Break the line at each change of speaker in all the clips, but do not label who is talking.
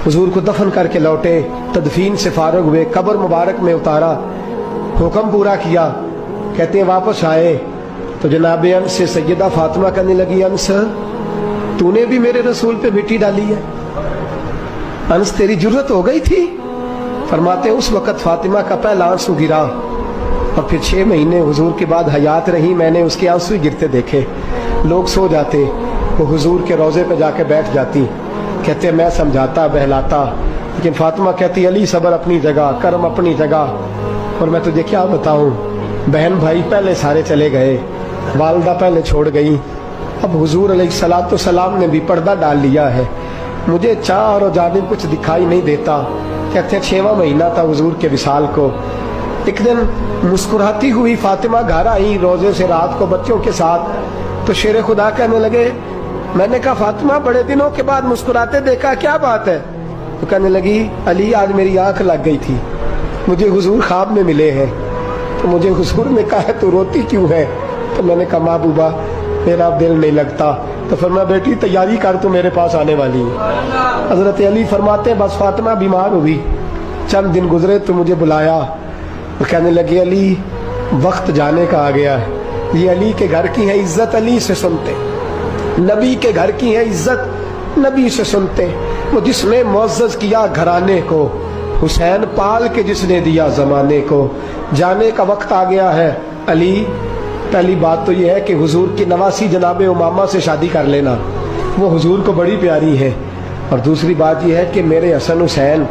हुजूर को दफन करके लौटे, तदफीन से फारग हुए, कब्र मुबारक में उतारा, हुक्म पूरा किया। कहते हैं वापस आए तो जनाब अनस से सैयदा फातिमा कहने लगी, अनस तूने भी मेरे रसूल पे मिट्टी डाली है, अनस तेरी जुर्रत हो गई थी। फरमाते उस वक़्त फातिमा का पहला आंसू गिरा और फिर 6 महीने हुजूर के बाद हयात रही, मैंने उसके आंसू ही गिरते देखे। लोग सो जाते, वो हुजूर के रोज़े पे जाके बैठ जाती। कहते मैं समझाता बहलाता, लेकिन फातिमा कहती अली सब्र अपनी जगह, कर्म अपनी जगह। और मैं तुझे क्या बताऊं, बहन भाई पहले सारे चले गए, वालदा पहले छोड़ गई, अब हुजूर अलैहिस्सलातु सलाम ने भी पर्दा डाल लिया है, मुझे चार और जानिब कुछ दिखाई नहीं देता। कहते हैं 6वां महीना था हुजूर के विसाल को। एक दिन मुस्कुराती हुई फातिमा घर आई रोजे से रात को बच्चों के साथ, तो शेर खुदा कहने लगे, मैंने कहा फातिमा बड़े दिनों के बाद मुस्कुराते देखा, क्या बात है? तो कहने लगी अली आज मेरी आंख लग गई थी, मुझे हुजूर ख्वाब में मिले हैं, तो मुझे हुजूर ने कहा तू रोती क्यों है? तो मैंने कहा महबूबा मेरा दिल नहीं लगता। तो फरमाया बेटी तैयारी कर, तू मेरे पास आने वाली है। हजरत अली फरमाते बस फातिमा बीमार हुई, चंद दिन गुजरे तो मुझे बुलाया, तो कहने लगे अली वक्त जाने का आ गया है, ये अली के घर की है इज्जत अली से सुनते, नबी के घर की है इज्जत नबी से सुनते। वो जिसने मुअज़्ज़ज़ किया घराने को, हुसैन पाल के जिसने दिया जमाने को, जाने का वक्त आ गया है अली। पहली बात तो यह है कि हुजूर की नवासी जनाब उमामा से शादी कर लेना, वो हुजूर को बड़ी प्यारी है। और दूसरी बात यह है कि मेरे हसन हुसैन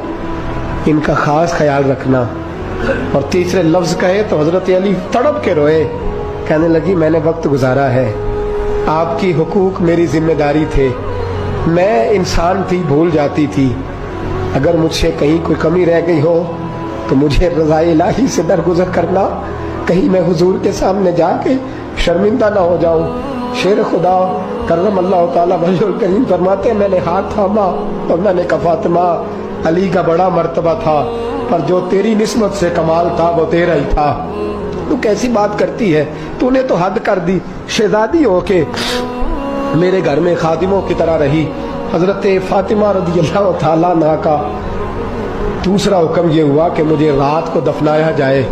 इनका खास ख्याल रखना। और तीसरे लफ्ज़ कहे तो हजरत अली तड़प के रोए, कहने लगी मैंने वक्त गुजारा है, आपकी हुकूक मेरी जिम्मेदारी थे, मैं इंसान थी भूल जाती थी, अगर मुझसे कहीं कोई कमी रह गई हो तो मुझे रज़ाए इलाही से दरगुजर करना, कहीं मैं हुजूर के सामने जाके शर्मिंदा ना हो जाऊं। शेर खुदा करम अल्लाह ताला वजहुल करीम फरमाते मैंने हाथ थामा और मैंने कहा फातिमा अली का बड़ा मर्तबा था, पर जो तेरी निस्बत से कमाल था वो तेरा ही था। तू कैसी बात करती है, तूने तो हद कर दी, शहजादी हो के मेरे घर में खादिमों की तरह रही। हजरत फातिमा रज़ियल्लाहु ताला अन्हा का दूसरा हुक्म ये हुआ कि मुझे रात को दफनाया जाए।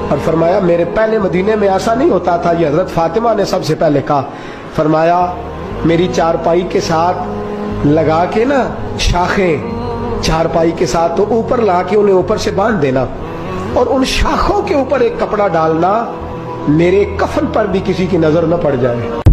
और फरमाया मेरे पहले मदीने में ऐसा नहीं होता था, ये हजरत फातिमा ने सबसे पहले कहा। फरमाया मेरी चारपाई के साथ लगा के ना शाखें, चारपाई के साथ तो ऊपर ला के उन्हें ऊपर से बांध देना, और उन शाखों के ऊपर एक कपड़ा डालना, मेरे कफन पर भी किसी की नजर न पड़ जाए।